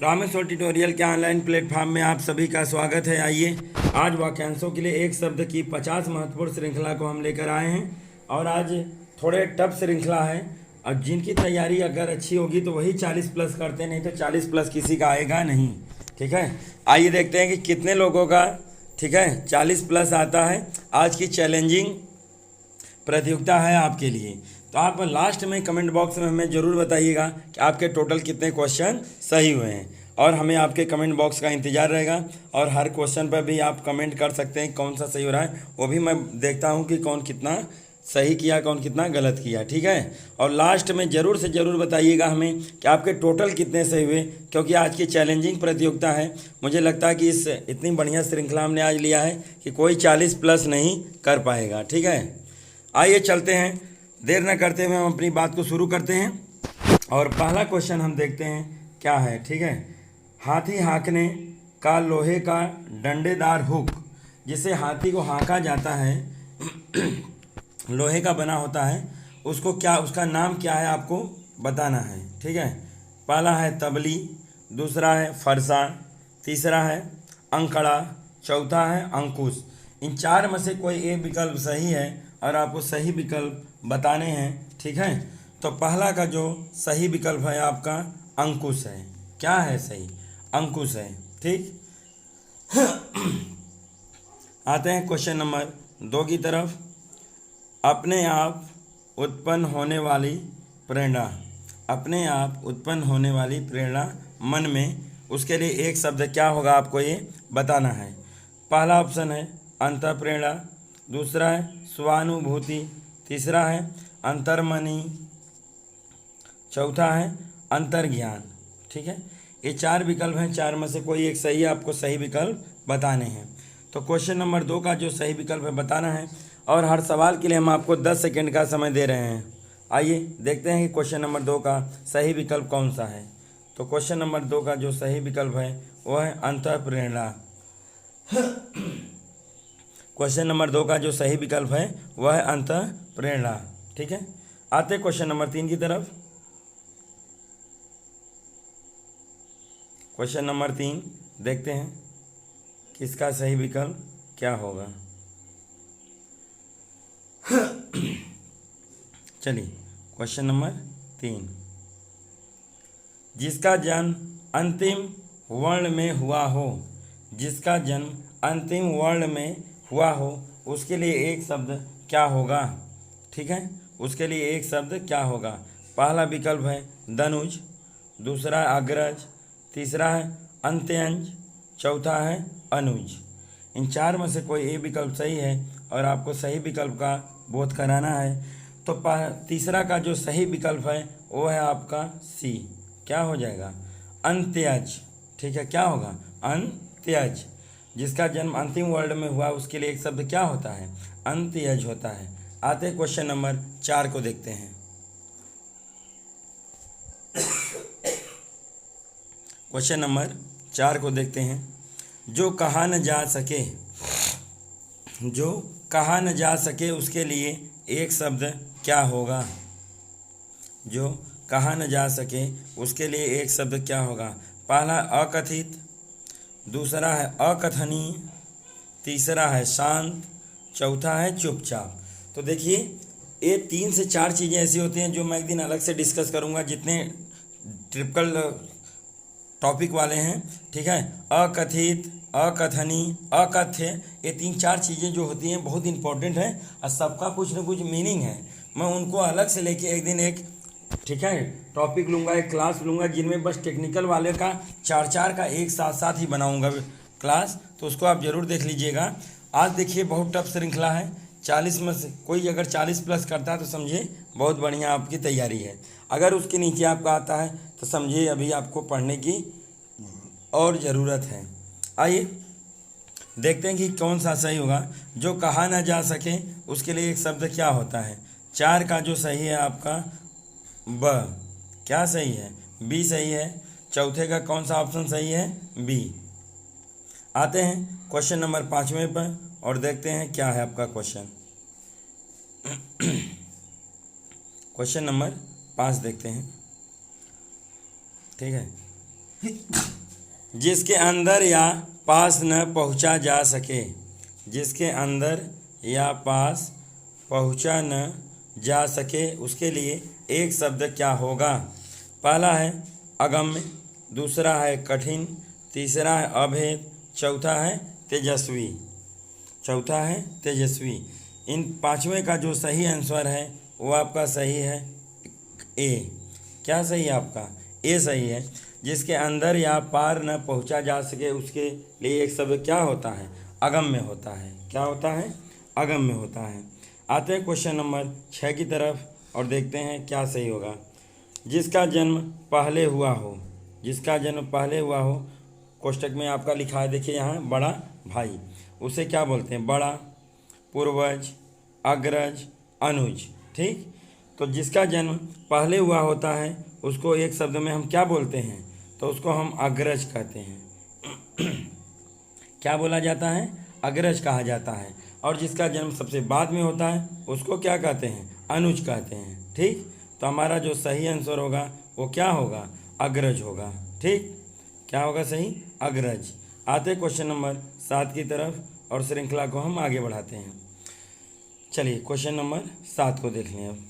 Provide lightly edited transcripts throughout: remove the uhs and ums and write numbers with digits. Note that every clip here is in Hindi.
रामेश्वर ट्यूटोरियल के ऑनलाइन प्लेटफॉर्म में आप सभी का स्वागत है। आइए आज वाक्यांशों के लिए एक शब्द की 50 महत्वपूर्ण श्रृंखला को हम लेकर आए हैं और आज थोड़े टफ श्रृंखला है और जिनकी तैयारी अगर अच्छी होगी तो वही 40 प्लस करते हैं, नहीं तो 40 प्लस किसी का आएगा नहीं। ठीक है, आइए देखते हैं कि कितने लोगों का 40 प्लस आता है। आज की चैलेंजिंग प्रतियोगिता है आपके लिए, तो आप लास्ट में कमेंट बॉक्स में हमें ज़रूर बताइएगा कि आपके टोटल कितने क्वेश्चन सही हुए हैं और हमें आपके कमेंट बॉक्स का इंतज़ार रहेगा। और हर क्वेश्चन पर भी आप कमेंट कर सकते हैं कौन सा सही हो रहा है, वो भी मैं देखता हूँ कि कौन कितना सही किया कौन कितना गलत किया। ठीक है, और लास्ट में ज़रूर से ज़रूर बताइएगा हमें कि आपके टोटल कितने सही हुए, क्योंकि आज की चैलेंजिंग प्रतियोगिता है। मुझे लगता है कि इस इतनी बढ़िया श्रृंखला हमने आज लिया है कि कोई 40 प्लस नहीं कर पाएगा। ठीक है, आइए चलते हैं, देर न करते हुए हम अपनी बात को शुरू करते हैं। और पहला क्वेश्चन हम देखते हैं क्या है। ठीक है, हाथी हाँकने का लोहे का डंडेदार हुक, जिसे हाथी को हाँका जाता है, लोहे का बना होता है, उसको क्या, उसका नाम क्या है आपको बताना है। ठीक है, पहला है तबली, दूसरा है फरसा, तीसरा है अंकड़ा, चौथा है अंकुश। इन चार में से कोई एक विकल्प सही है और आपको सही विकल्प बताने हैं। ठीक है, तो पहला का जो सही विकल्प है आपका अंकुश है। क्या है सही? अंकुश है। ठीक, आते हैं क्वेश्चन नंबर 2 की तरफ। अपने आप उत्पन्न होने वाली प्रेरणा, अपने आप उत्पन्न होने वाली प्रेरणा मन में, उसके लिए एक शब्द क्या होगा आपको ये बताना है। पहला ऑप्शन है अंतःप्रेरणा, दूसरा है स्वानुभूति, तीसरा है अंतर्मनी, चौथा है अंतर्ज्ञान। ठीक है, ये चार विकल्प हैं, चार में से कोई एक सही है, आपको सही विकल्प बताने हैं। तो क्वेश्चन नंबर 2 का जो सही विकल्प है बताना है और हर सवाल के लिए हम आपको 10 सेकंड का समय दे रहे हैं। आइए देखते हैं कि क्वेश्चन नंबर 2 का सही विकल्प कौन सा है। तो क्वेश्चन नंबर 2 का जो सही विकल्प है वो है अंतःप्रेरणा। क्वेश्चन नंबर 2 का जो सही विकल्प है वह है अंतःप्रेरणा। ठीक है, आते क्वेश्चन नंबर 3 की तरफ। क्वेश्चन नंबर 3 देखते हैं किसका सही विकल्प क्या होगा। चलिए, क्वेश्चन नंबर 3, जिसका जन्म अंतिम वर्ण में हुआ हो, जिसका जन्म अंतिम वर्ण में हुआ हो, उसके लिए एक शब्द क्या होगा। ठीक है, उसके लिए एक शब्द क्या होगा। पहला विकल्प है धनुज, दूसरा है अग्रज, तीसरा है अंत्यंज, चौथा है अनुज। इन चार में से कोई एक विकल्प सही है और आपको सही विकल्प का बोध कराना है। तो तीसरा का जो सही विकल्प है वो है आपका सी। क्या हो जाएगा? अंत्यज। ठीक है, क्या होगा? अंत्यज। जिसका जन्म अंतिम वर्ड में हुआ उसके लिए एक शब्द क्या होता है? अंत्यज होता है। आते क्वेश्चन नंबर 4 को देखते हैं। क्वेश्चन नंबर 4 को देखते हैं। जो कहा न जा सके, जो कहा न जा सके उसके लिए एक शब्द क्या होगा। जो कहा न जा सके उसके लिए एक शब्द क्या होगा। पहला अकथित, दूसरा है अकथनीय, तीसरा है शांत, चौथा है चुपचाप। तो देखिए, ये 3 से 4 चीज़ें ऐसी होती हैं जो मैं एक दिन अलग से डिस्कस करूँगा, जितने ट्रिपल टॉपिक वाले हैं। ठीक है, अकथित, अकथनीय, अकथ्य, ये 3-4 चीज़ें जो होती हैं बहुत इंपॉर्टेंट है और सबका कुछ न कुछ मीनिंग है। मैं उनको अलग से लेके एक दिन एक, ठीक है, टॉपिक लूँगा, एक क्लास लूँगा जिनमें बस टेक्निकल वाले का 4-4 का एक साथ साथ ही बनाऊँगा क्लास, तो उसको आप ज़रूर देख लीजिएगा। आज देखिए बहुत टफ श्रृंखला है, 40 में से कोई अगर 40 प्लस करता है तो समझिए बहुत बढ़िया आपकी तैयारी है। अगर उसके नीचे आपका आता है तो समझिए अभी आपको पढ़ने की और ज़रूरत है। आइए देखते हैं कि कौन सा सही होगा। जो कहा ना जा सके उसके लिए एक शब्द क्या होता है। 4 का जो सही है आपका ब, क्या सही है? बी सही है। चौथे का कौन सा ऑप्शन सही है? बी। आते हैं क्वेश्चन नंबर 5वें पर और देखते हैं क्या है आपका क्वेश्चन। क्वेश्चन नंबर 5 देखते हैं। ठीक है, जिसके अंदर या पास न पहुंचा जा सके, जिसके अंदर या पास पहुंचा न जा सके उसके लिए एक शब्द क्या होगा? पहला है अगम्य, दूसरा है कठिन, तीसरा है अभेद, चौथा है तेजस्वी। चौथा है तेजस्वी। इन पांचवें का जो सही आंसर है वो आपका सही है ए। क्या सही है आपका? ए सही है। जिसके अंदर या पार न पहुंचा जा सके उसके लिए एक शब्द क्या होता है? अगम्य होता है। क्या होता है? अगम्य होता है। आते हैं क्वेश्चन नंबर 6 की तरफ और देखते हैं क्या सही होगा। जिसका जन्म पहले हुआ हो, जिसका जन्म पहले हुआ हो, कोष्टक में आपका लिखा है, देखिए यहाँ बड़ा भाई, उसे क्या बोलते हैं? बड़ा, पूर्वज, अग्रज, अनुज। ठीक, तो जिसका जन्म पहले हुआ होता है उसको एक शब्द में हम क्या बोलते हैं? तो उसको हम अग्रज कहते हैं। क्या बोला जाता है? अग्रज कहा जाता है। और जिसका जन्म सबसे बाद में होता है उसको क्या कहते हैं? अनुज कहते हैं। ठीक, तो हमारा जो सही आंसर होगा वो क्या होगा? अग्रज होगा। ठीक, क्या होगा सही? अग्रज। आते क्वेश्चन नंबर 7 की तरफ और श्रृंखला को हम आगे बढ़ाते हैं। चलिए क्वेश्चन नंबर 7 को देख लें अब।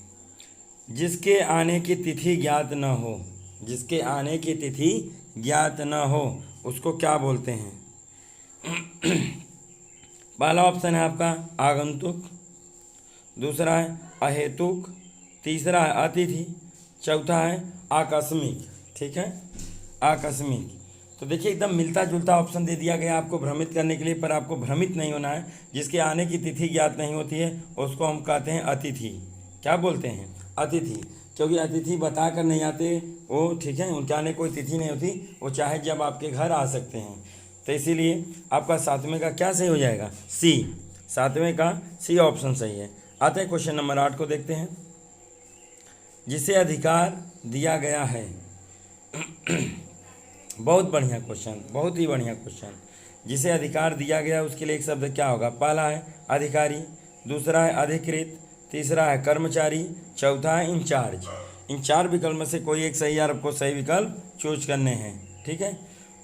जिसके आने की तिथि ज्ञात न हो, जिसके आने की तिथि ज्ञात न हो उसको क्या बोलते हैं? पहला ऑप्शन है आपका आगंतुक, दूसरा है अहेतुक, तीसरा है अतिथि, चौथा है आकस्मिक। ठीक है, आकस्मिक। तो देखिए एकदम मिलता जुलता ऑप्शन दे दिया गया आपको भ्रमित करने के लिए, पर आपको भ्रमित नहीं होना है। जिसके आने की तिथि ज्ञात नहीं होती है उसको हम कहते हैं अतिथि। क्या बोलते हैं? अतिथि। क्योंकि अतिथि बता कर नहीं आते वो, ठीक है, उनके आने कोई तिथि नहीं होती, वो चाहे जब आपके घर आ सकते हैं। तो इसीलिए आपका 7वें का क्या सही हो जाएगा? सी। 7वें का सी ऑप्शन सही है। आते हैं क्वेश्चन नंबर 8 को देखते हैं। जिसे अधिकार दिया गया है। बहुत बढ़िया क्वेश्चन, बहुत ही बढ़िया क्वेश्चन। जिसे अधिकार दिया गया उसके लिए एक शब्द क्या होगा? पहला है अधिकारी, दूसरा है अधिकृत, तीसरा है कर्मचारी, चौथा है इंचार्ज। इन 4 विकल्प में से कोई एक सही, यार आपको सही विकल्प चूज करने हैं। ठीक है,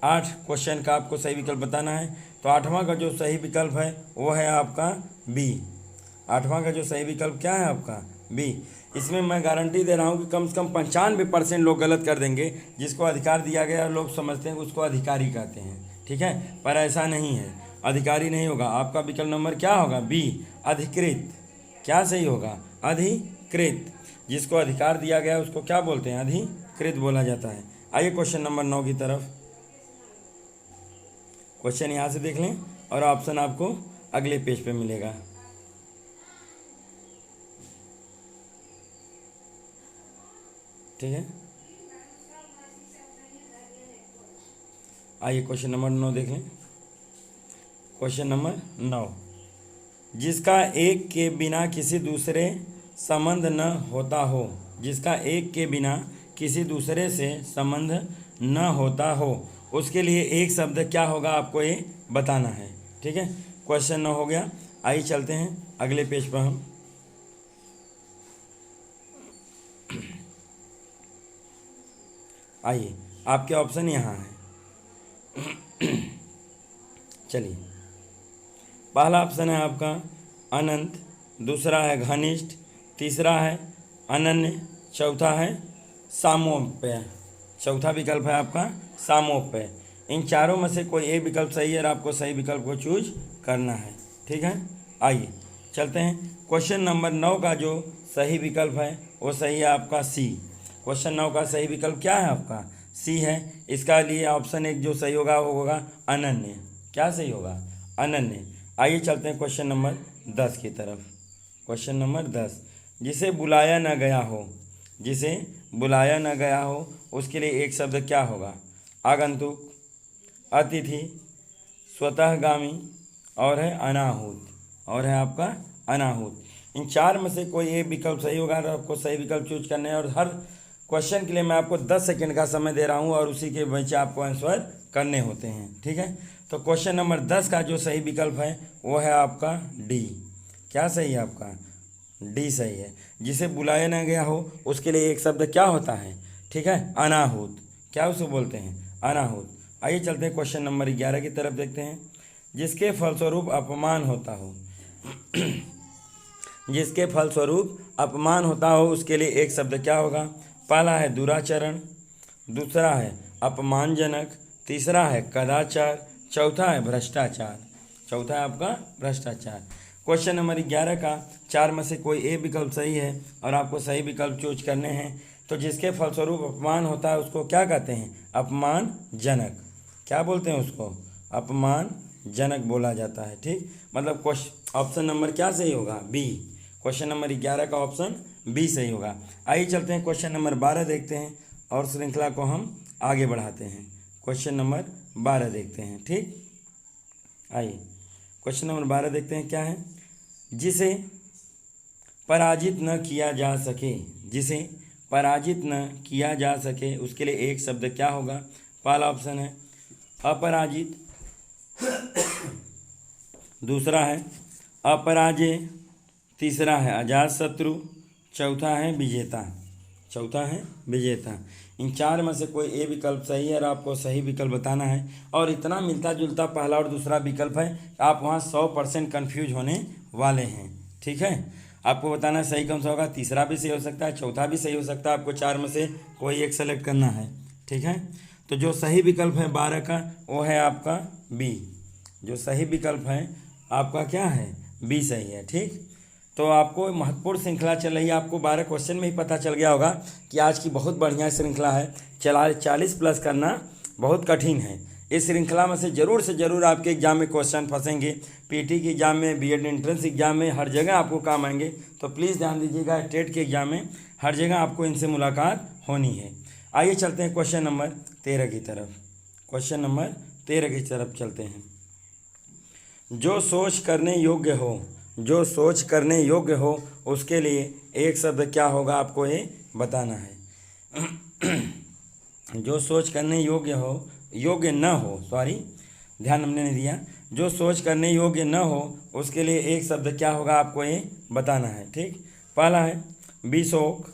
8 क्वेश्चन का आपको सही विकल्प बताना है। तो 8वां का जो सही विकल्प है वो है आपका बी। 8वां का जो सही विकल्प क्या है आपका? बी। इसमें मैं गारंटी दे रहा हूँ कि कम से कम 95% लोग गलत कर देंगे। जिसको अधिकार दिया गया लोग समझते हैं उसको अधिकारी कहते हैं। ठीक है, पर ऐसा नहीं है, अधिकारी नहीं होगा। आपका विकल्प नंबर क्या होगा? बी, अधिकृत। क्या सही होगा? अधिकृत। जिसको अधिकार दिया गया उसको क्या बोलते हैं? अधिकृत बोला जाता है। आइए क्वेश्चन नंबर 9 की तरफ। क्वेश्चन यहाँ से देख लें और ऑप्शन आपको अगले पेज पे मिलेगा। ठीक है, आइए क्वेश्चन नंबर 9 देख लें। Question number 9। जिसका एक के बिना किसी दूसरे संबंध न होता हो, जिसका एक के बिना किसी दूसरे से संबंध न होता हो उसके लिए एक शब्द क्या होगा? आपको ये बताना है। ठीक है, क्वेश्चन 9 हो गया। आइए चलते हैं अगले पेज पर हम। आइए, आपके ऑप्शन यहाँ है। चलिए, पहला ऑप्शन है आपका अनंत, दूसरा है घनिष्ठ, तीसरा है अनन्य, चौथा है सामोपय। चौथा विकल्प है आपका सामोपय। इन चारों में से कोई एक विकल्प सही है और आपको सही विकल्प को चूज करना है। ठीक है, आइए चलते हैं। क्वेश्चन नंबर 9 का जो सही विकल्प है वो सही है आपका सी। क्वेश्चन 9 का सही विकल्प क्या है आपका? सी है। इसका लिए ऑप्शन 1 जो सही होगा वो होगा अनन्य। क्या सही होगा? अनन्य। आइए चलते हैं क्वेश्चन नंबर 10 की तरफ। Question number 10। जिसे बुलाया न गया हो, जिसे बुलाया न गया हो उसके लिए एक शब्द क्या होगा? आगंतुक, अतिथि, स्वतःगामी और है अनाहूत, और है आपका अनाहूत। इन 4 में से कोई एक विकल्प सही होगा और आपको सही विकल्प चूज करना है। और हर क्वेश्चन के लिए मैं आपको 10 सेकंड का समय दे रहा हूं और उसी के बीच आपको आंसर करने होते हैं। ठीक है, तो क्वेश्चन नंबर 10 का जो सही विकल्प है वो है आपका डी। क्या सही है आपका? डी सही है। जिसे बुलाया ना गया हो उसके लिए एक शब्द क्या होता है? ठीक है, अनाहूत। क्या उसको बोलते हैं? अनाहुत। आइए चलते हैं क्वेश्चन नंबर 11 की तरफ देखते हैं। जिसके फलस्वरूप अपमान होता हो जिसके फलस्वरूप अपमान होता हो उसके लिए एक शब्द क्या होगा? पहला है दुराचरण, दूसरा है अपमानजनक, तीसरा है कदाचार, चौथा है भ्रष्टाचार। चौथा है आपका भ्रष्टाचार। क्वेश्चन नंबर 11 का 4 में से कोई एक विकल्प सही है और आपको सही विकल्प चूज करने हैं। तो जिसके फलस्वरूप अपमान होता है उसको क्या कहते हैं? अपमानजनक। क्या बोलते हैं उसको? अपमानजनक बोला जाता है। ठीक, मतलब क्वेश्चन ऑप्शन नंबर क्या सही होगा? बी। क्वेश्चन नंबर 11 का ऑप्शन बी सही होगा। आइए चलते हैं क्वेश्चन नंबर 12 देखते हैं और श्रृंखला को हम आगे बढ़ाते हैं। क्वेश्चन नंबर 12 देखते हैं। ठीक, आइए क्वेश्चन नंबर 12 देखते हैं। क्या है? जिसे पराजित न किया जा सके, जिसे पराजित न किया जा सके उसके लिए एक शब्द क्या होगा? पहला ऑप्शन है अपराजित, दूसरा है अपराजय, तीसरा है अजातशत्रु, चौथा है विजेता। चौथा है विजेता। इन 4 में से कोई ए विकल्प सही है और आपको सही विकल्प बताना है। और इतना मिलता जुलता पहला और दूसरा विकल्प है, आप वहाँ 100% कन्फ्यूज होने वाले हैं। ठीक है, आपको बताना है सही कौन सा होगा। तीसरा भी सही हो सकता है, चौथा भी सही हो सकता है, आपको 4 में से कोई एक सेलेक्ट करना है। ठीक है, तो जो सही विकल्प है 12 का वो है आपका बी। जो सही विकल्प है आपका क्या है? बी सही है। ठीक, तो आपको महत्वपूर्ण श्रृंखला चल रही है। आपको 12 क्वेश्चन में ही पता चल गया होगा कि आज की बहुत बढ़िया श्रृंखला है। 40 प्लस करना बहुत कठिन है। इस श्रृंखला में से ज़रूर आपके एग्जाम में क्वेश्चन फंसेंगे। पीटी के एग्जाम में, बीएड एंट्रेंस एग्जाम में, हर जगह आपको काम आएंगे। तो प्लीज़ ध्यान दीजिएगा, टेट के एग्जाम में हर जगह आपको इनसे मुलाकात होनी है। आइए चलते हैं क्वेश्चन नंबर 13 की तरफ। क्वेश्चन नंबर 13 की तरफ चलते हैं। जो सोच करने योग्य हो, जो सोच करने योग्य हो उसके लिए एक शब्द क्या होगा? आपको ये बताना है। जो सोच करने योग्य हो, योग्य न हो, सॉरी ध्यान हमने नहीं दिया। जो सोच करने योग्य न हो उसके लिए एक शब्द क्या होगा? आपको ये बताना है। ठीक, पहला है विशोक,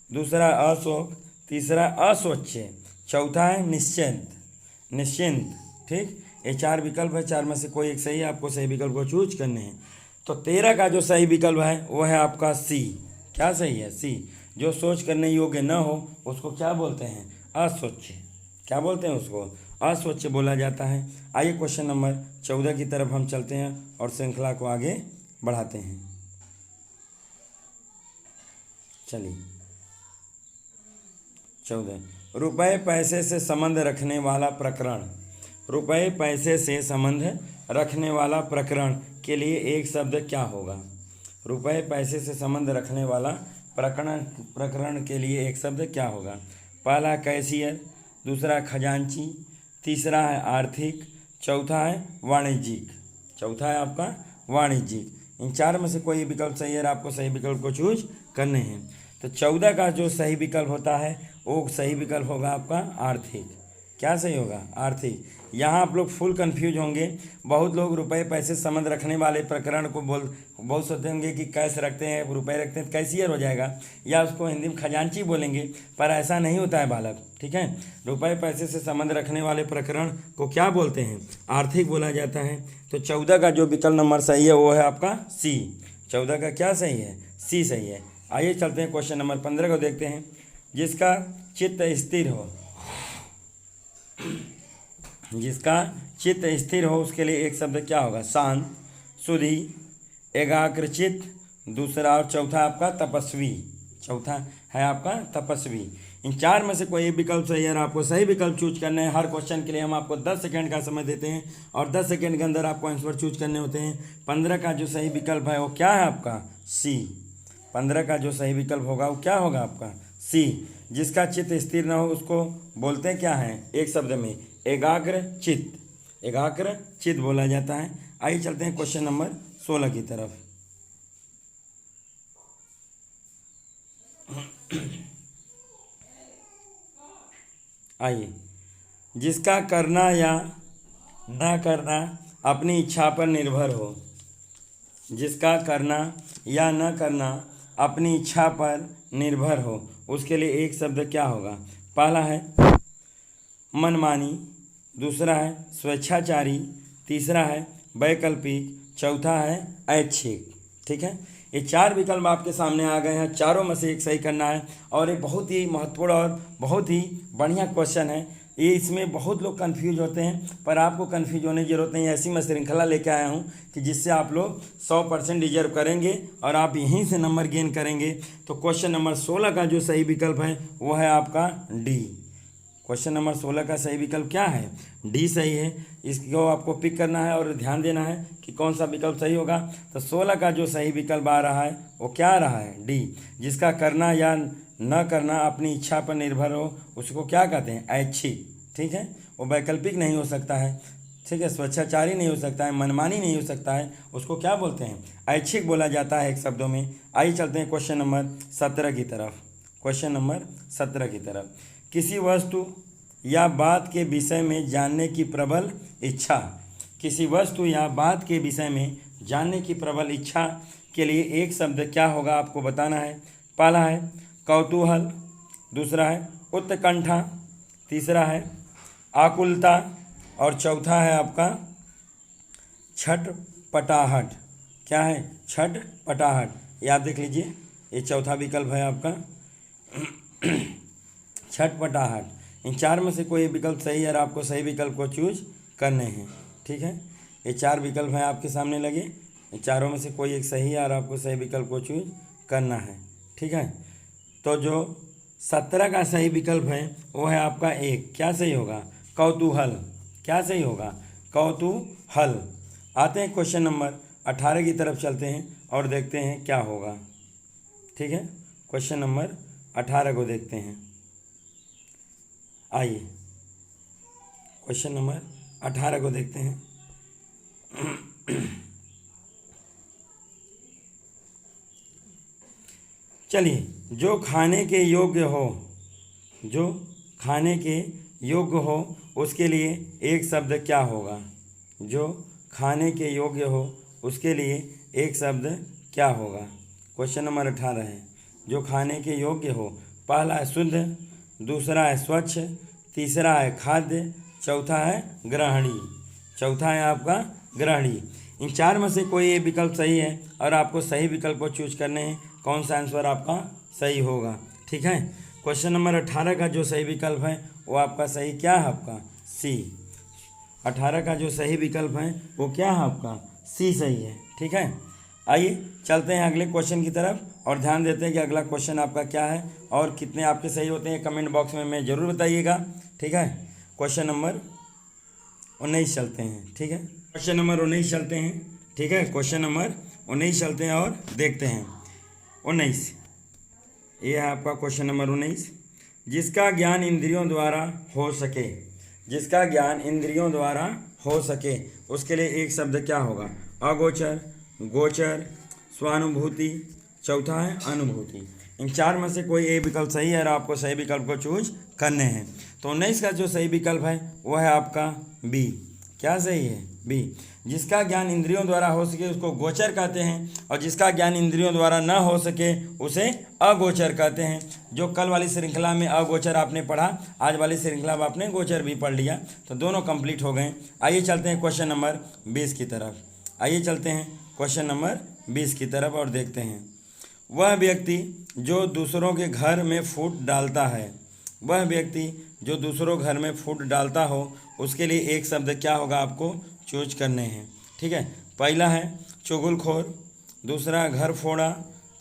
दूसरा अशोक, तीसरा असोच्य, चौथा है निश्चिंत। निश्चिंत। ठीक, ये 4 विकल्प है, 4 में से कोई एक सही है, आपको सही विकल्प को चूज करने हैं। तो 13 का जो सही विकल्प है वो है आपका सी। क्या सही है? सी। जो सोच करने योग्य न हो उसको क्या बोलते हैं? असोच्य। क्या बोलते हैं उसको? असोच्य बोला जाता है। आइए क्वेश्चन नंबर 14 की तरफ हम चलते हैं और श्रृंखला को आगे बढ़ाते हैं। चलिए 14, रुपए पैसे से संबंध रखने वाला प्रकरण। रुपए पैसे से संबंध रखने वाला प्रकरण के लिए एक शब्द क्या होगा? रुपए पैसे से संबंध रखने वाला प्रकरण के लिए एक शब्द क्या होगा? पहला कैशियर, दूसरा खजांची, तीसरा है आर्थिक, चौथा है वाणिज्यिक। चौथा है आपका वाणिज्यिक। इन 4 में से कोई विकल्प सही है, आपको सही विकल्प को चूज करने हैं। तो 14 का जो सही विकल्प होता है वो सही विकल्प होगा आपका आर्थिक। क्या सही होगा? आर्थिक। यहाँ आप लोग फुल कंफ्यूज होंगे। बहुत लोग रुपए पैसे संबंध रखने वाले प्रकरण को बहुत सोचते होंगे कि कैश रखते हैं, रुपए रखते हैं, कैशियर हो जाएगा, या उसको हिंदी में खजांची बोलेंगे, पर ऐसा नहीं होता है बालक। ठीक है, रुपए पैसे से संबंध रखने वाले प्रकरण को क्या बोलते हैं? आर्थिक बोला जाता है। तो 14 का जो विकल्प नंबर सही है वो है आपका सी। 14 का क्या सही है? सी सही है। आइए चलते हैं क्वेश्चन नंबर 15 को देखते हैं। जिसका चित्त स्थिर हो, जिसका चित्त स्थिर हो उसके लिए एक शब्द क्या होगा? शांत, सुधी, एकाग्रचित, दूसरा और चौथा आपका तपस्वी। चौथा है आपका तपस्वी। इन 4 में से कोई एक विकल्प सही है और आपको सही विकल्प चूज करना है। हर क्वेश्चन के लिए हम आपको 10 सेकंड का समय देते हैं और 10 सेकंड के अंदर आपको आंसर चूज करने होते हैं। 15 का जो सही विकल्प है वो क्या है आपका? सी। 15 का जो सही विकल्प होगा वो क्या होगा आपका? सी। जिसका चित्त स्थिर ना हो उसको बोलते हैं क्या है? एक शब्द में एकाग्र चित्त। एकाग्र चित्त बोला जाता है। आइए चलते हैं क्वेश्चन नंबर 16 की तरफ। आइए, जिसका करना या ना करना अपनी इच्छा पर निर्भर हो। जिसका करना या न करना अपनी इच्छा पर निर्भर हो उसके लिए एक शब्द क्या होगा? पहला है मनमानी, दूसरा है स्वेच्छाचारी, तीसरा है वैकल्पिक, चौथा है ऐच्छिक। ठीक है, ये 4 विकल्प आपके सामने आ गए हैं, चारों में से एक सही करना है। और ये बहुत ही महत्वपूर्ण और बहुत ही बढ़िया क्वेश्चन है। ये इसमें बहुत लोग कंफ्यूज होते हैं, पर आपको कंफ्यूज होने की जरूरत नहीं है। ऐसी मैं श्रृंखला लेके आया हूँ कि जिससे आप लोग 100% डिजर्व करेंगे और आप यहीं से नंबर गेन करेंगे। तो क्वेश्चन नंबर 16 का जो सही विकल्प है वो है आपका डी। क्वेश्चन नंबर 16 का सही विकल्प क्या है? डी सही है। इसको आपको पिक करना है और ध्यान देना है कि कौन सा विकल्प सही होगा। तो 16 का जो सही विकल्प आ रहा है वो क्या आ रहा है? डी। जिसका करना या न करना अपनी इच्छा पर निर्भर हो उसको क्या कहते हैं? ऐच्छिक। ठीक है, वो वैकल्पिक नहीं हो सकता है। ठीक है, स्वेच्छाचारी नहीं हो सकता है, मनमानी नहीं हो सकता है, उसको क्या बोलते हैं? ऐच्छिक बोला जाता है एक शब्दों में। आइए चलते हैं क्वेश्चन नंबर 17 की तरफ। क्वेश्चन नंबर 17 की तरफ। किसी वस्तु या बात के विषय में जानने की प्रबल इच्छा, किसी वस्तु या बात के विषय में जानने की प्रबल इच्छा के लिए एक शब्द क्या होगा आपको बताना है। पहला है कौतूहल, दूसरा है उत्कंठा, तीसरा है आकुलता और चौथा है आपका छटपटाहट। क्या है? छटपटाहट। ये आप देख लीजिए, ये चौथा विकल्प है आपका छटपटाहट। इन 4 में से कोई विकल्प सही है और आपको सही विकल्प को चूज करने हैं। ठीक है, ये 4 विकल्प हैं आपके सामने लगे, इन चारों में से कोई एक सही है और आपको सही विकल्प को चूज करना है। ठीक है, तो जो 17 का सही विकल्प है वो है आपका एक। क्या सही होगा? कौतूहल। क्या सही होगा? कौतूहल। आते हैं क्वेश्चन नंबर 18 की तरफ चलते हैं और देखते हैं क्या होगा। ठीक है, क्वेश्चन नंबर 18 को देखते हैं। आइए क्वेश्चन नंबर 18 को देखते हैं। चलिए, जो खाने के योग्य हो, जो खाने के योग्य हो उसके लिए एक शब्द क्या होगा? जो खाने के योग्य हो उसके लिए एक शब्द क्या होगा? क्वेश्चन नंबर 18 है, जो खाने के योग्य हो। पहला है शुद्ध, दूसरा है स्वच्छ, तीसरा है खाद्य, चौथा है ग्रहणी। चौथा है आपका ग्रहणी। इन 4 में से कोई एक विकल्प सही है और आपको सही विकल्प को चूज करने हैं। कौन सा आंसर आपका सही होगा? ठीक है, क्वेश्चन नंबर 18 का जो सही विकल्प है वो आपका सही क्या है? आपका सी। 18 का जो सही विकल्प है वो क्या है? आपका सी सही है। ठीक है, आइए चलते हैं अगले क्वेश्चन की तरफ और ध्यान देते हैं कि अगला क्वेश्चन आपका क्या है और कितने आपके सही होते हैं कमेंट बॉक्स में ज़रूर बताइएगा। ठीक है, क्वेश्चन नंबर 19 चलते हैं। ठीक है, क्वेश्चन नंबर 19 चलते हैं। ठीक है, क्वेश्चन नंबर 19 चलते हैं और देखते हैं। 19, ये है आपका क्वेश्चन नंबर 19। जिसका ज्ञान इंद्रियों द्वारा हो सके, जिसका ज्ञान इंद्रियों द्वारा हो सके उसके लिए एक शब्द क्या होगा? अगोचर, गोचर, स्वानुभूति, चौथा है अनुभूति। इन 4 में से कोई एक विकल्प सही है और आपको सही विकल्प को चूज करने हैं। तो 19 का जो सही विकल्प है वो है आपका बी। क्या सही है? बी। जिसका ज्ञान इंद्रियों द्वारा हो सके उसको गोचर कहते हैं और जिसका ज्ञान इंद्रियों द्वारा न हो सके उसे अगोचर कहते हैं। जो कल वाली श्रृंखला में अगोचर आपने पढ़ा, आज वाली श्रृंखला में आपने गोचर भी पढ़ लिया, तो दोनों कंप्लीट हो गए। आइए चलते हैं क्वेश्चन नंबर 20 की तरफ। आइए चलते हैं क्वेश्चन नंबर 20 की तरफ और देखते हैं। वह व्यक्ति जो दूसरों के घर में फूट डालता है, वह व्यक्ति जो दूसरों घर में फूट डालता हो उसके लिए एक शब्द क्या होगा? आपको चूज करने हैं। ठीक है, पहला है चुगलखोर, दूसरा घर फोड़ा,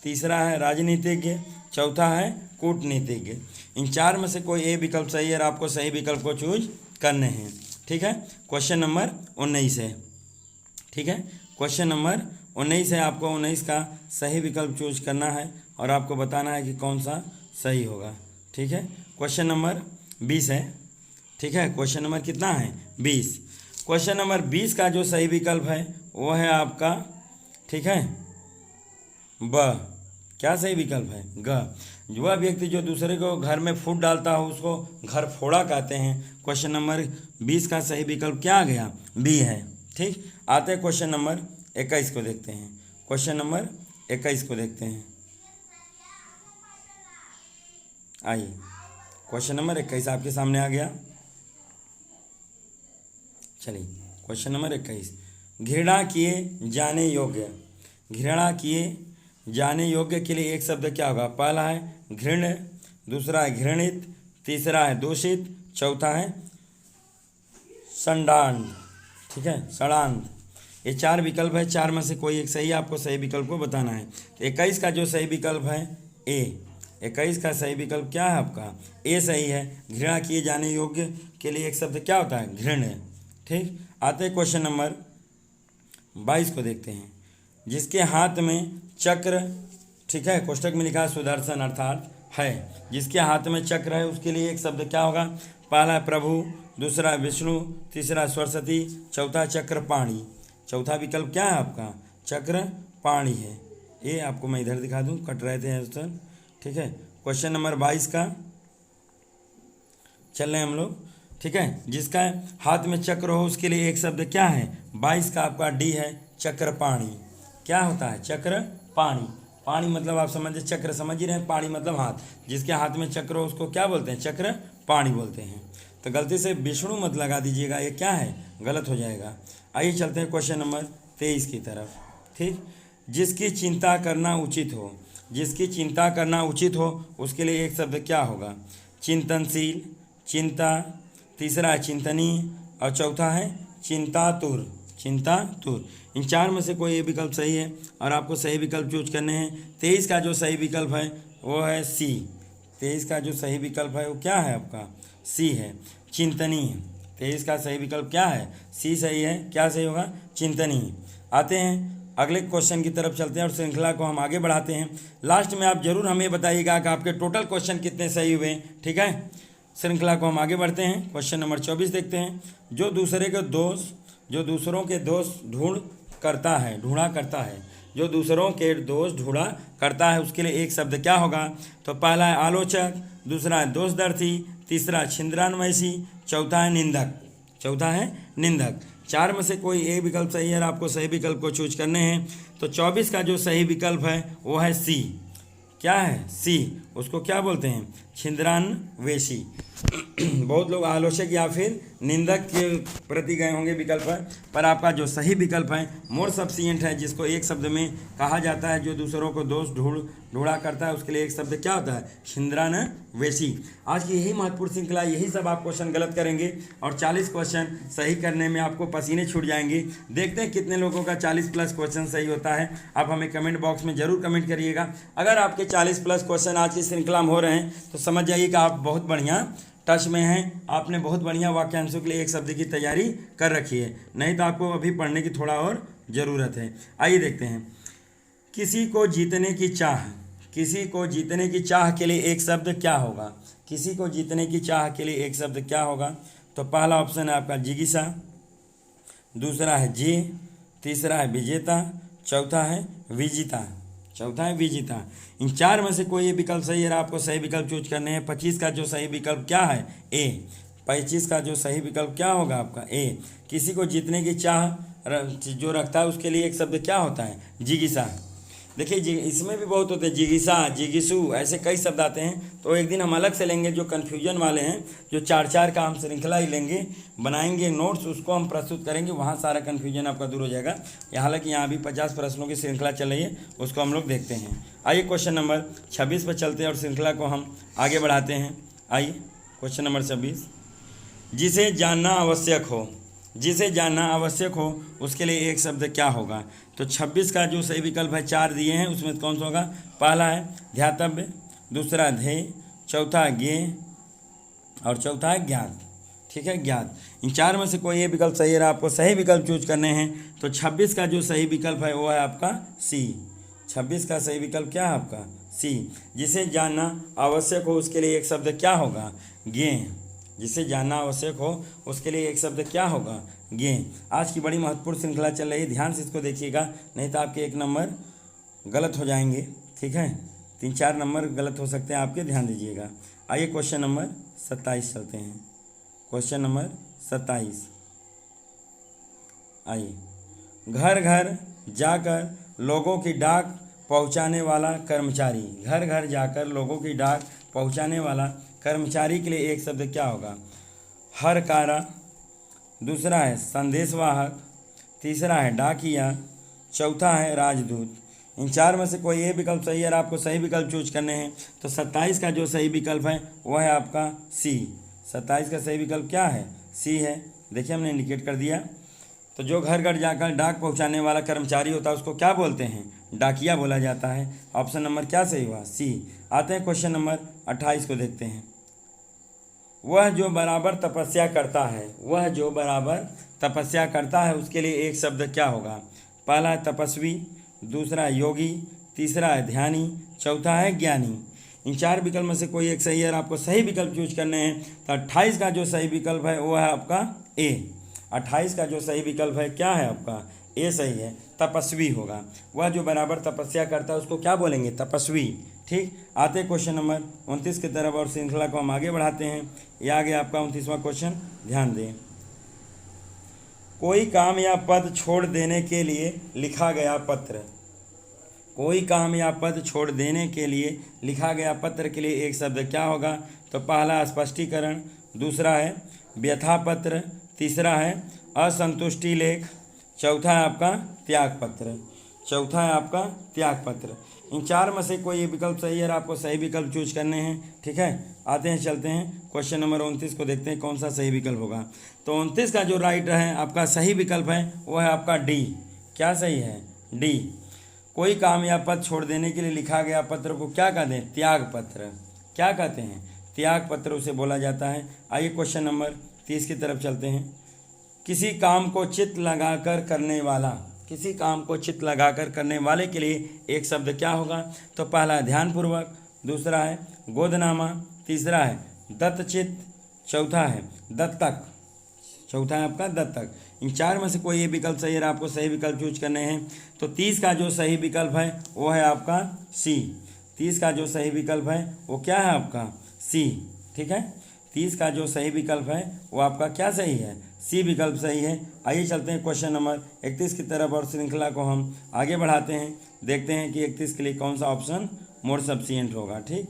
तीसरा है राजनीतिज्ञ, चौथा है कूटनीतिज्ञ। इन 4 में से कोई एक विकल्प सही है और आपको सही विकल्प को चूज करने हैं। ठीक है, क्वेश्चन नंबर 19 है। ठीक है, क्वेश्चन नंबर 19 है, आपको 19 का सही विकल्प चूज करना है और आपको बताना है कि कौन सा सही होगा। ठीक है, क्वेश्चन नंबर 20 है। ठीक है, क्वेश्चन नंबर कितना है? 20। क्वेश्चन नंबर 20 का जो सही विकल्प है वो है आपका, ठीक है, ब। क्या सही विकल्प है? ग। वह व्यक्ति जो दूसरे को घर में फूट डालता हो उसको घर फोड़ा कहते हैं। क्वेश्चन नंबर 20 का सही विकल्प क्या आ गया? बी है। ठीक, आते हैं क्वेश्चन नंबर 21 को देखते हैं। क्वेश्चन नंबर 21 को देखते हैं। आइए, क्वेश्चन नंबर 21 आपके सामने आ गया। चलिए क्वेश्चन नंबर 21, घृणा किए जाने योग्य, घृणा किए जाने योग्य के लिए एक शब्द क्या होगा? पहला है घृण्य, दूसरा है घृणित, तीसरा है दूषित, चौथा है षडांड। ठीक है, षडांड। ये 4 विकल्प है, 4 में से कोई एक सही, आपको सही विकल्प को बताना है। तो 21 का जो सही विकल्प है ए, 21 का सही विकल्प क्या है आपका? ए सही है। घृणा किए जाने योग्य के लिए एक शब्द क्या होता है? घृण्य। ठीक, आते हैं क्वेश्चन नंबर 22 को देखते हैं। जिसके हाथ में चक्र, ठीक है, कोष्टक में लिखा है सुदर्शन अर्थात है, जिसके हाथ में चक्र है उसके लिए एक शब्द क्या होगा? पहला है प्रभु, दूसरा विष्णु, तीसरा सरस्वती, चौथा चक्रपाणी। चौथा विकल्प क्या है आपका? चक्रपाणी है। ये आपको मैं इधर दिखा दूं, कट रहे थे आंसर। ठीक है, क्वेश्चन नंबर 22 का चल रहे हैं हम लोग। ठीक है, जिसका हाथ में चक्र हो उसके लिए एक शब्द क्या है? 22 का आपका डी है, चक्रपाणी। क्या होता है? चक्रपाणी। पाणी मतलब आप समझे, चक्र समझ ही रहे हैं, पाणी मतलब हाथ। जिसके हाथ में चक्र हो उसको क्या बोलते हैं? चक्रपाणी बोलते हैं। तो गलती से विष्णु मत लगा दीजिएगा, ये क्या है? गलत हो जाएगा। आइए चलते हैं क्वेश्चन नंबर 23 की तरफ। ठीक, जिसकी चिंता करना उचित हो, जिसकी चिंता करना उचित हो उसके लिए एक शब्द क्या होगा? चिंतनशील, चिंता, तीसरा है चिंतनीय और चौथा है चिंतातुर। चिंतातुर। इन 4 में से कोई एक विकल्प सही है और आपको सही विकल्प चूज करने हैं। 23 का जो सही विकल्प है वो है सी। 23 का जो सही विकल्प है वो क्या है आपका? सी है, चिंतनीय। 23 का सही विकल्प क्या है? सी सही है। क्या सही होगा? चिंतनीय। आते हैं अगले क्वेश्चन की तरफ चलते हैं और श्रृंखला को हम आगे बढ़ाते हैं। लास्ट में आप जरूर हमें बताइएगा कि आपके टोटल क्वेश्चन कितने सही हुए। ठीक है, श्रृंखला को हम आगे बढ़ते हैं। क्वेश्चन नंबर 24 देखते हैं। जो दूसरों के दोष ढूंढा करता है, जो दूसरों के दोष ढूंढा करता है उसके लिए एक शब्द क्या होगा? तो पहला है आलोचक, दूसरा है दोषदर्शी, तीसरा छिंद्रान्वेषी, चौथा है निंदक। चौथा है निंदक। 4 में से कोई एक विकल्प सही है और आपको सही विकल्प को चूज करने हैं। तो 24 का जो सही विकल्प है वो है सी। क्या है? सी। उसको क्या बोलते हैं? छिंद्रान्वेषी। बहुत लोग आलोचक या फिर निंदक के प्रति गए होंगे विकल्प पर आपका जो सही विकल्प है मोर सब्सिएंट है, जिसको एक शब्द में कहा जाता है जो दूसरों को दोष ढूंढा करता है उसके लिए एक शब्द क्या होता है? छिंद्रान्वेषी। आज की यही महत्वपूर्ण श्रृंखला, यही सब आप क्वेश्चन गलत करेंगे और 40 क्वेश्चन सही करने में आपको पसीने छूट जाएंगे। देखते हैं कितने लोगों का 40+ क्वेश्चन सही होता है। आप हमें कमेंट बॉक्स में जरूर कमेंट करिएगा। अगर आपके 40+ क्वेश्चन आज की श्रृंखला में हो रहे हैं तो समझ जाइए कि आप बहुत बढ़िया टच में हैं, आपने बहुत बढ़िया वाक्यांशों के लिए एक शब्द की तैयारी कर रखी है, नहीं तो आपको अभी पढ़ने की थोड़ा और ज़रूरत है। आइए देखते हैं। किसी को जीतने की चाह, किसी को जीतने की चाह के लिए एक शब्द क्या होगा? किसी को जीतने की चाह के लिए एक शब्द क्या होगा? तो पहला ऑप्शन है आपका जिगीसा, दूसरा है जे, तीसरा है विजेता, चौथा है विजेता। चौथा है विजेता। इन 4 में से कोई विकल्प सही है, आपको सही विकल्प चूज करने हैं। 25 का जो सही विकल्प क्या है? ए। 25 का जो सही विकल्प क्या होगा आपका? ए। किसी को जीतने की चाह जो रखता है उसके लिए एक शब्द क्या होता है? जिगीसा। देखिए इसमें भी बहुत होते हैं, जिगीसा, जिगीसु, ऐसे कई शब्द आते हैं। तो एक दिन हम अलग से लेंगे जो कन्फ्यूजन वाले हैं, जो 4-4 का हम श्रृंखला ही लेंगे, बनाएंगे नोट्स, उसको हम प्रस्तुत करेंगे, वहाँ सारा कन्फ्यूजन आपका दूर हो जाएगा। हालांकि यहाँ भी 50 प्रश्नों की श्रृंखला चल रही है, उसको हम लोग देखते हैं। आइए क्वेश्चन नंबर 26 पर चलते हैं और श्रृंखला को हम आगे बढ़ाते हैं। आइए क्वेश्चन नंबर 26। जिसे जानना आवश्यक हो, जिसे जानना आवश्यक हो उसके लिए एक शब्द क्या होगा? तो 26 का जो सही विकल्प है 4 दिए हैं, उसमें कौन सा होगा? पहला है ध्यातव्य, दूसरा ध्येय, चौथा ज्ञेय और चौथा है ज्ञात। ठीक है, ज्ञात। इन 4 में से कोई एक विकल्प सही है, आपको सही विकल्प चूज करने हैं। तो 26 का जो सही विकल्प है वो है आपका सी। 26 का सही विकल्प क्या है आपका? सी। जिसे जानना आवश्यक हो उसके लिए एक शब्द क्या होगा? ज्ञेय। जिसे जानना आवश्यक हो उसके लिए एक शब्द क्या होगा? ज्ञेय। आज की बड़ी महत्वपूर्ण श्रृंखला चल रही है, ध्यान से इसको देखिएगा, नहीं तो आपके 1 नंबर गलत हो जाएंगे। ठीक है, 3-4 नंबर गलत हो सकते हैं आपके, ध्यान दीजिएगा। आइए क्वेश्चन नंबर 27 चलते हैं। Question number 27। आइए। घर घर जाकर लोगों की डाक पहुंचाने वाला कर्मचारी, घर घर जाकर लोगों की डाक पहुंचाने वाला कर्मचारी के लिए एक शब्द क्या होगा? हरकारा, दूसरा है संदेशवाहक, तीसरा है डाकिया, चौथा है राजदूत। इन चार में से कोई ये विकल्प सही है और आपको सही विकल्प चूज करने हैं। तो 27 का जो सही विकल्प है वह है आपका सी। 27 का सही विकल्प क्या है? सी है। देखिए हमने इंडिकेट कर दिया। तो जो घर घर जाकर डाक पहुंचाने वाला कर्मचारी होता है उसको क्या बोलते हैं? डाकिया बोला जाता है। ऑप्शन नंबर क्या सही हुआ? सी। आते हैं क्वेश्चन नंबर 28 को देखते हैं। वह जो बराबर तपस्या करता है, वह जो बराबर तपस्या करता है उसके लिए एक शब्द क्या होगा? पहला है तपस्वी, दूसरा है योगी, तीसरा है ध्यानी, चौथा है ज्ञानी। इन चार विकल्प में से कोई एक सही है और आपको सही विकल्प चूज करने हैं। तो 28 का जो सही विकल्प है वो है आपका ए। 28 का जो सही विकल्प है क्या है आपका? ए सही है, तपस्वी होगा। वह जो बराबर तपस्या करता है उसको क्या बोलेंगे? तपस्वी। ठीक। आते क्वेश्चन नंबर 29 की तरफ और श्रृंखला को हम आगे बढ़ाते हैं। ये आ गया आपका 29वां क्वेश्चन, ध्यान दें। कोई काम या पद छोड़ देने के लिए लिखा गया पत्र। कोई काम या पद छोड़ देने के लिए लिखा गया पत्र के लिए एक शब्द क्या होगा? तो पहला स्पष्टीकरण, दूसरा है व्यथा पत्र, तीसरा है असंतुष्टि लेख, चौथा है आपका त्याग पत्र। चौथा है आपका त्याग पत्र। इन चार में से कोई विकल्प सही है और आपको सही विकल्प चूज करने हैं। ठीक है, आते हैं चलते हैं क्वेश्चन नंबर 29 को देखते हैं कौन सा सही विकल्प होगा। तो 29 का जो राइट है आपका सही विकल्प है वो है आपका डी। क्या सही है? डी। कोई काम या पद छोड़ देने के लिए लिखा गया पत्र को क्या कहते हैं? त्याग पत्र। क्या कहते हैं? त्याग पत्र उसे बोला जाता है। आइए क्वेश्चन नंबर 30 की तरफ चलते हैं। किसी काम को चित्त लगाकर करने वाला, किसी काम को चित्त लगाकर करने वाले के लिए एक शब्द क्या होगा? तो पहला है ध्यानपूर्वक, दूसरा है गोदनामा, तीसरा है दत्तचित्त, चौथा है दत्तक। चौथा है आपका दत्तक। इन चार में से कोई ये विकल्प सही है, आपको सही विकल्प चूज करने हैं। तो 30 का जो सही विकल्प है वो है आपका सी। 30 का जो सही विकल्प है वो क्या है आपका? सी। ठीक है, 30 का जो सही विकल्प है वो आपका क्या सही है? सी विकल्प सही है। आइए चलते हैं क्वेश्चन नंबर 31 की तरफ और श्रृंखला को हम आगे बढ़ाते हैं। देखते हैं कि 31 के लिए कौन सा ऑप्शन मोर सब्सिएंट होगा। ठीक।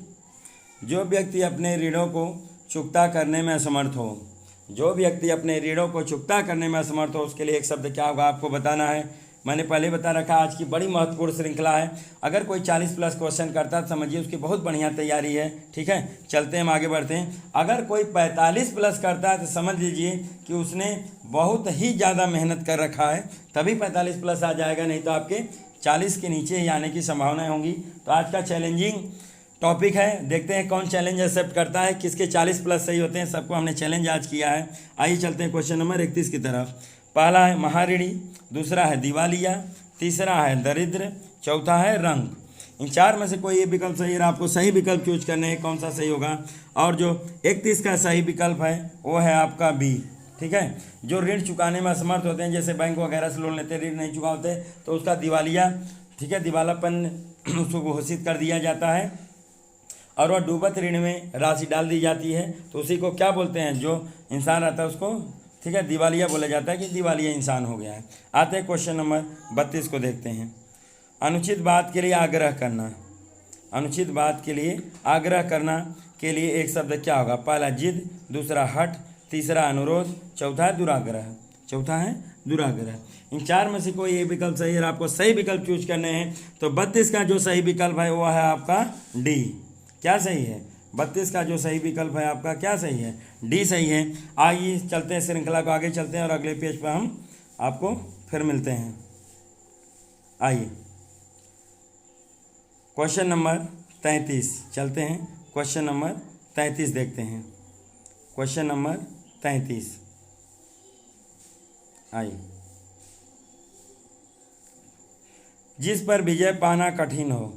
जो व्यक्ति अपने ऋणों को चुकता करने में असमर्थ हो, जो व्यक्ति अपने ऋणों को चुकता करने में असमर्थ हो उसके लिए एक शब्द क्या होगा आपको बताना है। मैंने पहले बता रखा, आज की बड़ी महत्वपूर्ण श्रृंखला है। अगर कोई 40+ क्वेश्चन करता है समझिए उसकी बहुत बढ़िया तैयारी है। ठीक है, चलते हैं हम आगे बढ़ते हैं। अगर कोई 45+ करता है तो समझ लीजिए कि उसने बहुत ही ज़्यादा मेहनत कर रखा है, तभी 45+ आ जाएगा, नहीं तो आपके 40 के नीचे ही आने की संभावनाएं होंगी। तो आज का चैलेंजिंग टॉपिक है, देखते हैं कौन चैलेंज एक्सेप्ट करता है, किसके 40+ सही होते हैं। सबको हमने चैलेंज आज किया है। आइए चलते हैं क्वेश्चन नंबर 31 की तरफ। पहला है महाऋणी, दूसरा है दिवालिया, तीसरा है दरिद्र, चौथा है रंग। इन चार में से कोई ये विकल्प सही है, आपको सही विकल्प चूज करने हैं, कौन सा सही होगा। और जो 31 का सही विकल्प है वो है आपका बी। ठीक है, जो ऋण चुकाने में असमर्थ होते हैं, जैसे बैंक वगैरह से लोन लेते ऋण नहीं चुका होते तो उसका दिवालिया, ठीक है, दिवालापन उसको घोषित कर दिया जाता है और वह डूबत ऋण में राशि डाल दी जाती है। तो उसी को क्या बोलते हैं? जो इंसान रहता है उसको, ठीक है, दिवालिया बोला जाता है कि दिवालिया इंसान हो गया है। आते हैं क्वेश्चन नंबर 32 को देखते हैं। अनुचित बात के लिए आग्रह करना। अनुचित बात के लिए आग्रह करना के लिए एक शब्द क्या होगा? पहला जिद, दूसरा हठ, तीसरा अनुरोध, चौथा है दुराग्रह। चौथा है दुराग्रह। इन चार में से कोई एक विकल्प सही है, आपको सही विकल्प चूज करने हैं। तो 32 का जो सही विकल्प है वो है आपका डी। क्या सही है? 32 का जो सही विकल्प है आपका क्या सही है? डी सही है। आइए चलते हैं श्रृंखला को आगे चलते हैं और अगले पेज पर हम आपको फिर मिलते हैं। आइए क्वेश्चन नंबर 33 चलते हैं। क्वेश्चन नंबर 33 देखते हैं। क्वेश्चन नंबर 33 आइए। जिस पर विजय पाना कठिन हो,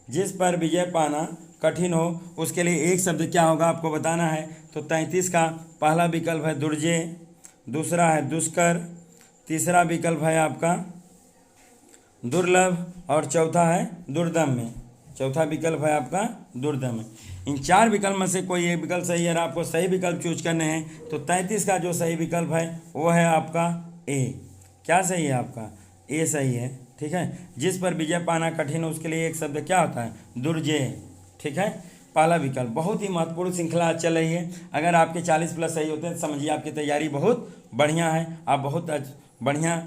जिस पर विजय पाना कठिन हो उसके लिए एक शब्द क्या होगा आपको बताना है। तो 33 का पहला विकल्प है दुर्जय, दूसरा है दुष्कर, तीसरा विकल्प है आपका दुर्लभ और चौथा है दुर्दम्य। चौथा विकल्प है आपका दुर्दम्य। इन चार विकल्प में से कोई एक विकल्प सही है, आपको सही विकल्प चूज करने हैं। तो 33 का जो सही विकल्प है वो है आपका ए। क्या सही है आपका? ए सही है। ठीक है, जिस पर विजय पाना कठिन हो उसके लिए एक शब्द क्या होता है? दुर्जय। ठीक है, पहला विकल्प। बहुत ही महत्वपूर्ण श्रृंखला आज चल रही है। अगर आपके 40 प्लस सही होते हैं तो समझिए आपकी तैयारी बहुत बढ़िया है, आप बहुत बढ़िया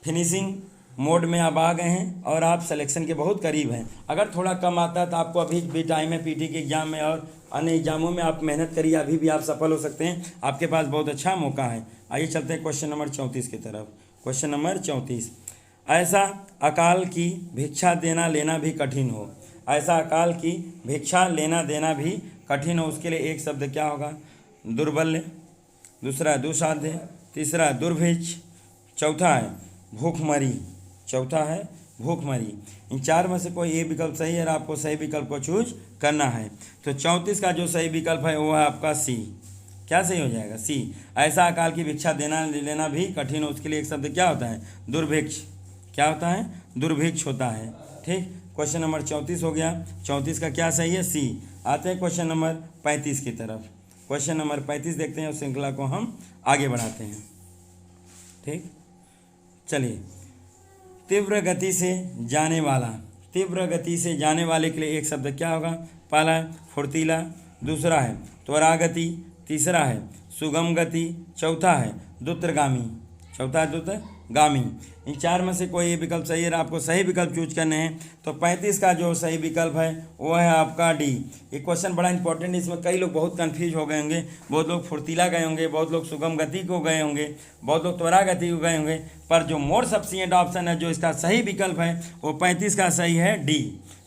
फिनिशिंग मोड में आप आ गए हैं और आप सिलेक्शन के बहुत करीब हैं। अगर थोड़ा कम आता है तो आपको अभी भी टाइम है, पीटी के एग्जाम में और अन्य एग्जामों में आप मेहनत करिए, अभी भी आप सफल हो सकते हैं, आपके पास बहुत अच्छा मौका है। आइए चलते हैं क्वेश्चन नंबर 34 की तरफ। क्वेश्चन नंबर 34, ऐसा अकाल की भिक्षा देना लेना भी कठिन हो। ऐसा अकाल की भिक्षा लेना देना भी कठिन हो, उसके लिए एक शब्द क्या होगा? दुर्बल्य, दूसरा है दुस्साध्य, तीसरा है दुर्भिक्ष, चौथा है भूखमरी। चौथा है भूखमरी। इन चार में से कोई एक विकल्प सही है और आपको सही विकल्प को चूज करना है। तो 34 का जो सही विकल्प है वो है आपका सी। क्या सही हो जाएगा? सी। ऐसा अकाल की भिक्षा देना लेना भी कठिन हो, उसके लिए एक शब्द क्या होता है? दुर्भिक्ष। क्या होता है? दुर्भिक्ष होता है। ठीक, क्वेश्चन नंबर 34 हो गया। 34 का क्या सही है? सी। आते हैं क्वेश्चन नंबर 35 की तरफ। क्वेश्चन नंबर 35 देखते हैं, उस श्रृंखला को हम आगे बढ़ाते हैं। ठीक, चलिए। तीव्र गति से जाने वाला, तीव्र गति से जाने वाले के लिए एक शब्द क्या होगा? पहला है फुर्तीला, दूसरा है त्वरागति, तीसरा है सुगम गति, चौथा है द्रुतगामी। चौथा है द्रुतगामी। इन चार में से कोई एक विकल्प सही है, आपको सही विकल्प चूज करने हैं। तो 35 का जो सही विकल्प है वो है आपका डी। ये क्वेश्चन बड़ा इंपॉर्टेंट है, इसमें कई लोग बहुत कंफ्यूज हो गए होंगे। बहुत लोग फुर्तीला गए होंगे, बहुत लोग सुगम गति को गए होंगे, बहुत लोग त्वरा गति को गए होंगे, पर जो मोर सफिशिएंट ऑप्शन है, जो इसका सही विकल्प है, वो 35 का सही है डी।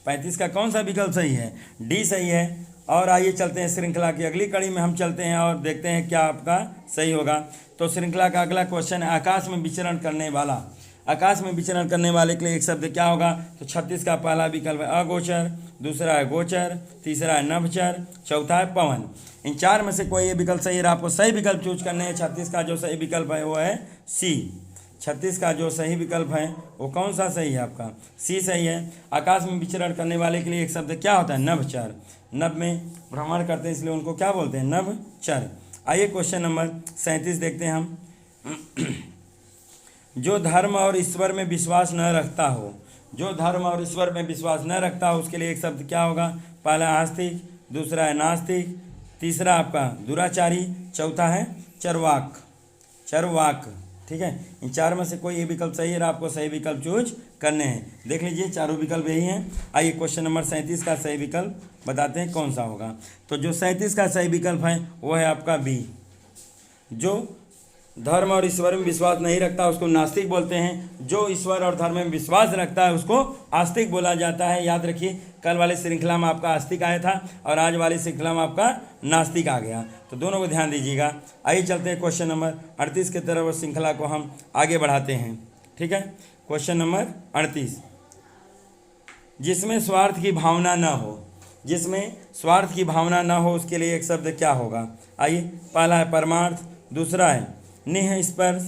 35 का कौन सा विकल्प सही है? डी सही है। और आइए चलते हैं श्रृंखला की अगली कड़ी में हम चलते हैं और देखते हैं क्या आपका सही होगा। तो श्रृंखला का अगला क्वेश्चन है आकाश में विचरण करने वाला। आकाश में विचरण करने वाले के लिए एक शब्द क्या होगा? तो 36 का पहला विकल्प है अगोचर, दूसरा है गोचर, तीसरा है नभचर, चौथा है पवन। इन चार में से कोई एक विकल्प सही है, आपको सही विकल्प चूज करने हैं। 36 का जो सही विकल्प है वो है सी। 36 का जो सही विकल्प है वो कौन सा सही है आपका? सी सही है। आकाश में विचरण करने वाले के लिए एक शब्द क्या होता है? नभचर। नभ में भ्रमण करते हैं इसलिए उनको क्या बोलते हैं? नभचर। आइए क्वेश्चन नंबर 37 देखते हैं हम। जो धर्म और ईश्वर में विश्वास न रखता हो, जो धर्म और ईश्वर में विश्वास न रखता हो, उसके लिए एक शब्द क्या होगा? पहला आस्तिक, दूसरा है नास्तिक, तीसरा आपका दुराचारी, चौथा है चरवाक। चरवाक। ठीक है, इन चार में से कोई एक विकल्प सही है, आपको सही विकल्प चूज करने हैं। देख लीजिए चारों विकल्प यही हैं। आइए क्वेश्चन नंबर 37 का सही विकल्प बताते हैं कौन सा होगा। तो जो 37 का सही विकल्प है वो है आपका बी। जो धर्म और ईश्वर में विश्वास नहीं रखता उसको नास्तिक बोलते हैं, जो ईश्वर और धर्म में विश्वास रखता है उसको आस्तिक बोला जाता है। याद रखिए, कल वाले श्रृंखला में आपका आस्तिक आया था और आज वाली श्रृंखला में आपका नास्तिक आ गया, तो दोनों को ध्यान दीजिएगा। आइए चलते हैं क्वेश्चन नंबर 38 की तरफ और श्रृंखला को हम आगे बढ़ाते हैं। ठीक है, क्वेश्चन नंबर 38, जिसमें स्वार्थ की भावना न हो, जिसमें स्वार्थ की भावना न हो, उसके लिए एक शब्द क्या होगा? आइए, पहला है परमार्थ, दूसरा है निह स्पर्श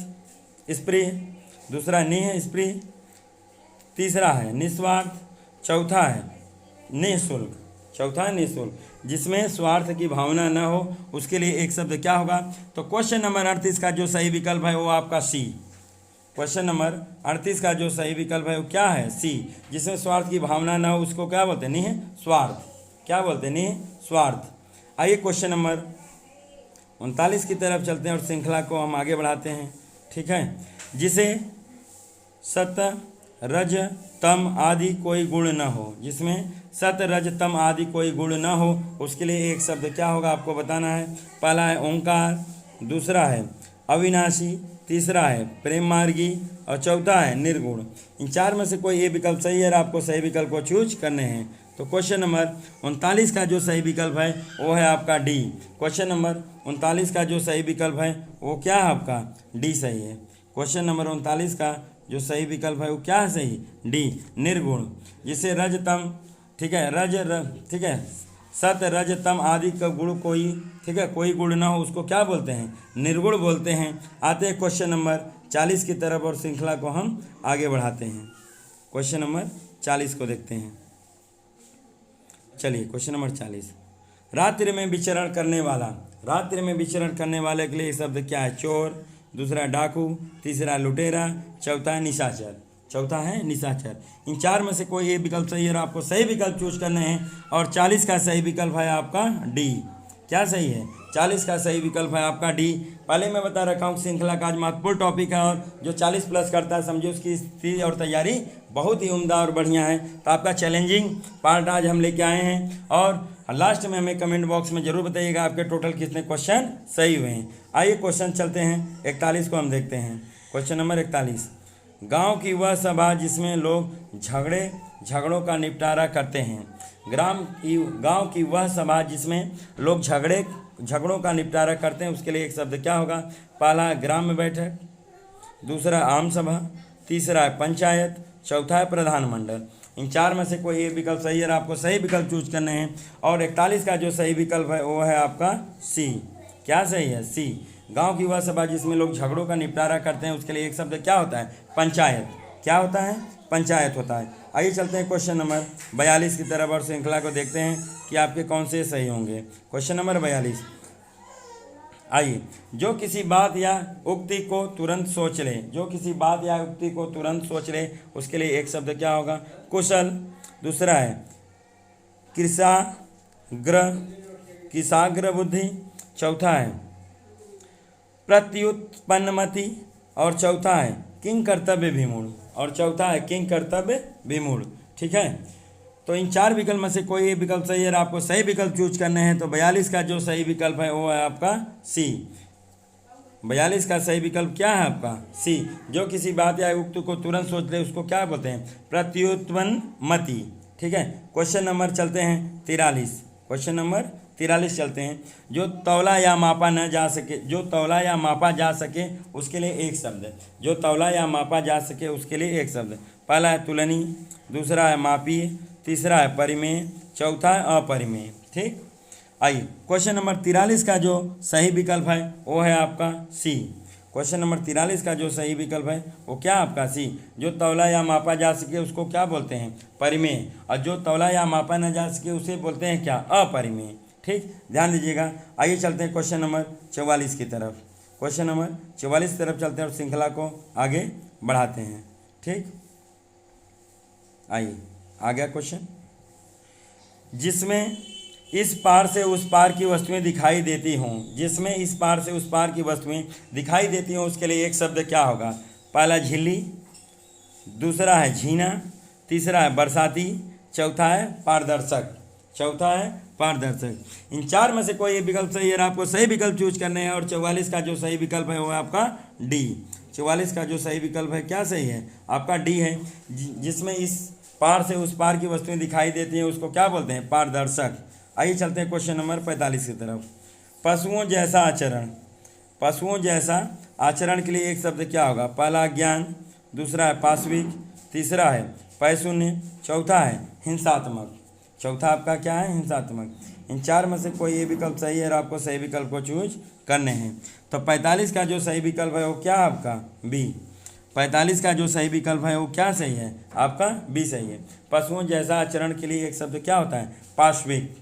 स्प्रिय, दूसरा निह स्प्रिय, तीसरा है निस्वार्थ, चौथा है निःशुल्क। चौथा है निःशुल्क। जिसमें स्वार्थ की भावना न हो उसके लिए एक शब्द क्या होगा? तो क्वेश्चन नंबर 38 का जो सही विकल्प है वो आपका सी। क्वेश्चन नंबर 38 का जो सही विकल्प है वो क्या है? सी। जिसमें स्वार्थ की भावना न हो उसको क्या बोलते हैं? निह स्वार्थ। क्या बोलते हैं? निह स्वार्थ। आइए क्वेश्चन नंबर 39 की तरफ चलते हैं और श्रृंखला को हम आगे बढ़ाते हैं। ठीक है, जिसे सत्य रज तम आदि कोई गुण न हो, जिसमें सत्य रज तम आदि कोई गुण न हो, उसके लिए एक शब्द क्या होगा आपको बताना है। पहला है ओंकार, दूसरा है अविनाशी, तीसरा है प्रेम मार्गी और चौथा है निर्गुण। इन चार में से कोई एक विकल्प सही है और आपको सही विकल्प को चूज करने हैं। तो क्वेश्चन नंबर 39 का जो सही विकल्प है वो है आपका डी। क्वेश्चन नंबर 39 का जो सही विकल्प है वो क्या है आपका? डी सही है। क्वेश्चन नंबर 39 का जो सही विकल्प है वो क्या है सही? डी, निर्गुण। जिसे रज तम, ठीक है, ठीक है, सत रज तम आदि का गुण कोई, ठीक है, कोई गुण ना हो उसको क्या बोलते हैं? निर्गुण बोलते हैं। आते हैं क्वेश्चन नंबर 40 की तरफ और श्रृंखला को हम आगे बढ़ाते हैं। क्वेश्चन नंबर 40 को देखते हैं। चलिए क्वेश्चन नंबर 40, रात्रि में विचरण करने वाला। रात्रि में विचरण करने वाले के लिए शब्द क्या है? चोर, दूसरा डाकू, तीसरा लुटेरा, चौथा निशाचर। चौथा है निशाचर। इन चार में से कोई एक विकल्प सही है और आपको सही विकल्प चूज करने हैं। और 40 का सही विकल्प है आपका डी। क्या सही है? 40 का सही विकल्प है आपका डी। पहले मैं बता रखा हूँ श्रृंखला का आज महत्वपूर्ण टॉपिक है और जो 40 प्लस करता है समझो उसकी स्थिति और तैयारी बहुत ही उम्दा और बढ़िया है। तो आपका चैलेंजिंग पार्ट आज हम लेके आए हैं और लास्ट में हमें कमेंट बॉक्स में जरूर बताइएगा आपके टोटल कितने क्वेश्चन सही हुए हैं। आइए क्वेश्चन चलते हैं 41 को हम देखते हैं। क्वेश्चन नंबर 41, गांव की वह सभा जिसमें लोग झगड़ों का निपटारा करते हैं। गांव की वह सभा जिसमें लोग झगड़ों का निपटारा करते हैं, उसके लिए एक शब्द क्या होगा? पहला है ग्राम्य बैठक, दूसरा आम सभा, तीसरा है पंचायत, चौथा है प्रधानमंडल। इन चार में से कोई एक विकल्प सही है और आपको सही विकल्प चूज करने हैं। और 41 का जो सही विकल्प है वो है आपका सी। क्या सही है? सी। गांव की वह सभा जिसमें लोग झगड़ों का निपटारा करते हैं, उसके लिए एक शब्द क्या होता है? पंचायत। क्या होता है? पंचायत होता है। आइए चलते हैं क्वेश्चन नंबर 42 की तरफ और श्रृंखला को देखते हैं कि आपके कौन से सही होंगे। क्वेश्चन नंबर 42, आइए, जो किसी बात या उक्ति को तुरंत सोच ले। जो किसी बात या उक्ति को तुरंत सोच ले, उसके लिए एक शब्द क्या होगा? कुशल। दूसरा है किसाग्र बुद्धि। चौथा है प्रत्युत्पन्नमति। और चौथा है किंग कर्तव्य विमूढ़। ठीक है, तो इन चार विकल्प में से कोई एक विकल्प सही है और आपको सही विकल्प चूज करने हैं। तो 42 का जो सही विकल्प है वो है आपका सी। 42 का सही विकल्प क्या है आपका? सी। जो किसी बात या उक्ति को तुरंत सोच ले उसको क्या बोलते हैं? प्रत्युत्पन्नमति। ठीक है, क्वेश्चन नंबर चलते हैं 43। क्वेश्चन नंबर 43 चलते हैं। जो तौला या मापा जा सके उसके लिए एक शब्द। जो तौला या मापा जा सके उसके लिए एक शब्द। पहला है तुलनीय, दूसरा है मापीय, तीसरा है परिमेय, चौथा है अपरिमेय। ठीक, आइए क्वेश्चन नंबर 43 का जो सही विकल्प है वो है आपका सी। क्वेश्चन नंबर 43 का जो सही विकल्प है वो क्या आपका? सी। जो तौला या मापा जा सके उसको क्या बोलते हैं? परिमेय। और जो तौला या मापा न जा सके उसे बोलते हैं क्या? अपरिमेय। ठीक, ध्यान दीजिएगा। आइए चलते हैं क्वेश्चन नंबर 44 की तरफ। क्वेश्चन नंबर 44 की तरफ चलते हैं और श्रृंखला को आगे बढ़ाते हैं। ठीक, आइए आ गया क्वेश्चन। जिसमें इस पार से उस पार की वस्तुएं दिखाई देती हों। जिसमें इस पार से उस पार की वस्तुएं दिखाई देती हों उसके लिए एक शब्द क्या होगा? पहला झिल्ली, दूसरा है झीना, तीसरा है बरसाती, चौथा है पारदर्शक। इन चार में से कोई एक विकल्प सही है और आपको सही विकल्प चूज करने हैं। और 44 का जो सही विकल्प है वो है आपका डी। 44 का जो सही विकल्प है क्या सही है? आपका डी है। जिसमें इस पार से उस पार की वस्तुएं दिखाई देती हैं उसको क्या बोलते हैं? पारदर्शक। आइए चलते हैं क्वेश्चन नंबर 45 की तरफ। पशुओं जैसा आचरण के लिए एक शब्द क्या होगा? पहला ज्ञान, दूसरा है पाशविक, तीसरा है पैशून्य, चौथा है हिंसात्मक। चौथा आपका क्या है? हिंसात्मक। इन चार में से कोई ये विकल्प सही है और आपको सही विकल्प को चूज करने हैं। तो 45 का जो सही विकल्प है वो क्या है आपका? बी। 45 का जो सही विकल्प है वो क्या सही है? आपका बी सही है। पशुओं जैसा आचरण के लिए एक शब्द क्या होता है? पाशविक।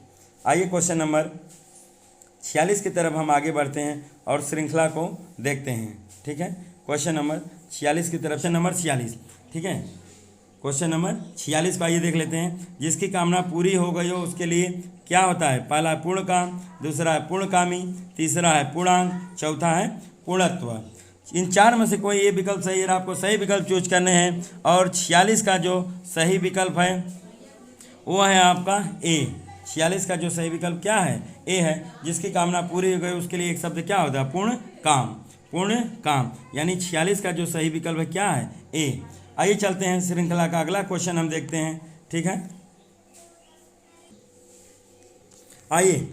आइए क्वेश्चन नंबर 46 की तरफ हम आगे बढ़ते हैं और श्रृंखला को देखते हैं। ठीक है, क्वेश्चन नंबर 46 की तरफ से नंबर 46। ठीक है, क्वेश्चन नंबर 46 को आइए देख लेते हैं। जिसकी कामना पूरी हो गई हो उसके लिए क्या होता है? पहला है पूर्ण काम, दूसरा है पूर्णकामी, तीसरा है पूर्णांग, चौथा है पूर्णत्व। इन चार में से कोई ये विकल्प सही है, आपको सही विकल्प चूज करने हैं। और 46 का जो सही विकल्प है वो है आपका ए। 46 का जो सही विकल्प क्या है? ए है। जिसकी कामना पूरी हो गई उसके लिए एक शब्द क्या होता है? पूर्ण काम। यानी 46 का जो सही विकल्प है क्या है? ए। आइए चलते हैं श्रृंखला का अगला क्वेश्चन हम देखते हैं। ठीक है, आइए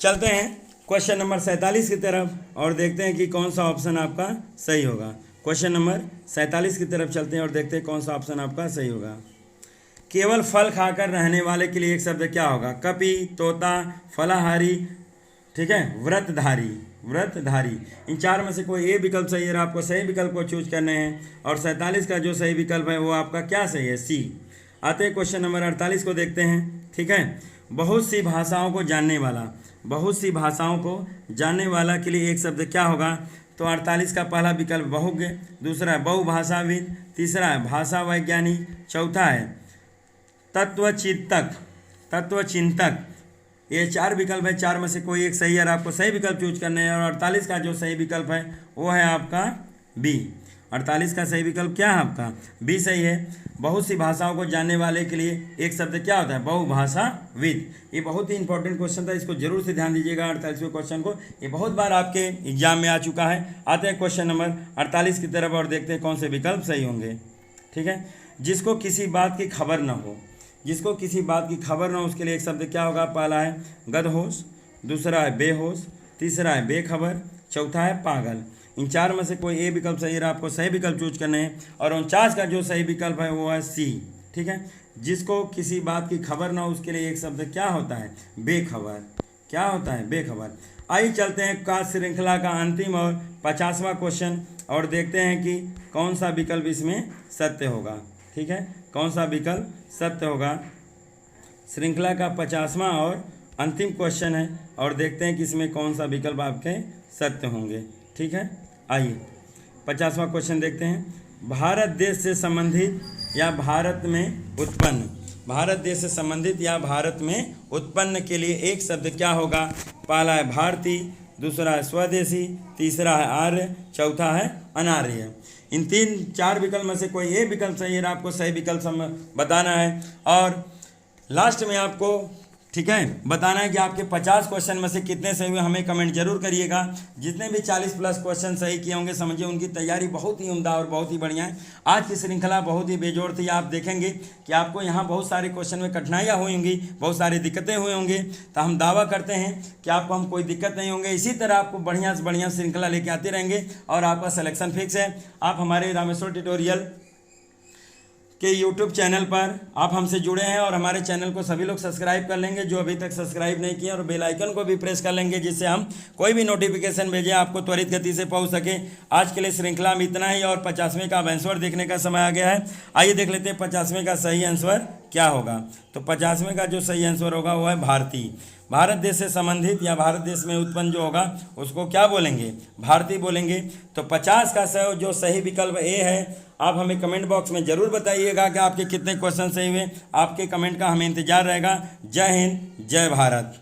चलते हैं क्वेश्चन नंबर 47 की तरफ और देखते हैं कि कौन सा ऑप्शन आपका सही होगा। क्वेश्चन नंबर 47 की तरफ चलते हैं और देखते हैं कौन सा ऑप्शन आपका सही होगा। केवल फल खाकर रहने वाले के लिए एक शब्द क्या होगा? कपि, तोता, फलाहारी, ठीक है, व्रतधारी। इन चार में से कोई एक विकल्प सही है, आपको सही विकल्प को चूज करने हैं। और 47 का जो सही विकल्प है वो आपका क्या सही है? सी। आते हैं क्वेश्चन नंबर 48 को देखते हैं। ठीक है, बहुत सी भाषाओं को जानने वाला के लिए एक शब्द क्या होगा? तो 48 का पहला विकल्प बहुज्ञ, दूसरा है बहुभाषाविद, तीसरा है भाषा वैज्ञानिक, चौथा है तत्वचिंतक। ये 4 विकल्प है, 4 में से कोई एक सही है और आपको सही विकल्प चूज करना है। और 48 का जो सही विकल्प है वो है आपका बी। 48 का सही विकल्प क्या है आपका? बी सही है। बहुत सी भाषाओं को जानने वाले के लिए एक शब्द क्या होता है? बहुभाषाविद। ये बहुत ही इंपॉर्टेंट क्वेश्चन था, इसको जरूर से ध्यान दीजिएगा 48वें क्वेश्चन को, ये बहुत बार आपके एग्जाम में आ चुका है। आते हैं क्वेश्चन नंबर 48 की तरफ और देखते हैं कौन से विकल्प सही होंगे। ठीक है, जिसको किसी बात की खबर न हो, जिसको किसी बात की खबर न हो उसके लिए एक शब्द क्या होगा? पहला है गदहोश, दूसरा है बेहोश, तीसरा है बेखबर, चौथा है पागल। इन 4 में से कोई ए विकल्प सही है, आपको सही विकल्प चूज करने हैं। और 49 का जो सही विकल्प है वो है सी। ठीक है, जिसको किसी बात की खबर ना हो उसके लिए एक शब्द क्या होता है? बेखबर। क्या होता है? बेखबर। आइए चलते हैं का श्रृंखला का अंतिम और 50वां क्वेश्चन और देखते हैं कि कौन सा विकल्प इसमें सत्य होगा। ठीक है, कौन सा विकल्प सत्य होगा। श्रृंखला का 50वां और अंतिम क्वेश्चन है और देखते हैं कि इसमें कौन सा विकल्प आपके सत्य होंगे। ठीक है, आइए 50वां क्वेश्चन देखते हैं। भारत देश से संबंधित या भारत में उत्पन्न, भारत देश से संबंधित या भारत में उत्पन्न के लिए एक शब्द क्या होगा? पहला है भारतीय, दूसरा है स्वदेशी, तीसरा है आर्य, चौथा है अनार्य। इन 4 विकल्प में से कोई एक विकल्प सही है, आपको सही विकल्प बताना है। और लास्ट में आपको ठीक है बताना है कि आपके 50 क्वेश्चन में से कितने सही हुए, हमें कमेंट जरूर करिएगा। जितने भी 40+ क्वेश्चन सही किए होंगे समझिए उनकी तैयारी बहुत ही उम्दा और बहुत ही बढ़िया है। आज की श्रृंखला बहुत ही बेजोड़ थी। आप देखेंगे कि आपको यहाँ बहुत सारे क्वेश्चन में कठिनाइयाँ हुई होंगी, बहुत सारी दिक्कतें हुई होंगी, तो हम दावा करते हैं कि आपको हम कोई दिक्कत नहीं होंगे। इसी तरह आपको बढ़िया से बढ़िया श्रृंखला लेके आते रहेंगे और आपका सिलेक्शन फिक्स है। आप हमारे रामेश्वर ट्यूटोरियल के YouTube चैनल पर आप हमसे जुड़े हैं और हमारे चैनल को सभी लोग सब्सक्राइब कर लेंगे जो अभी तक सब्सक्राइब नहीं किए, और बेल आइकन को भी प्रेस कर लेंगे जिससे हम कोई भी नोटिफिकेशन भेजें आपको त्वरित गति से पहुंच सके। आज के लिए श्रृंखला में इतना ही और 50वें का आंसर देखने का समय आ गया है। आइए देख लेते हैं 50वें का सही आंसर क्या होगा। तो 50वें का जो सही आंसर होगा वो है भारतीय। भारत देश से संबंधित या भारत देश में उत्पन्न जो होगा उसको क्या बोलेंगे? भारतीय बोलेंगे। तो 50 का जो सही विकल्प ए है। आप हमें कमेंट बॉक्स में ज़रूर बताइएगा कि आपके कितने क्वेश्चन सही हुए। आपके कमेंट का हमें इंतजार रहेगा। जय हिंद, जय भारत।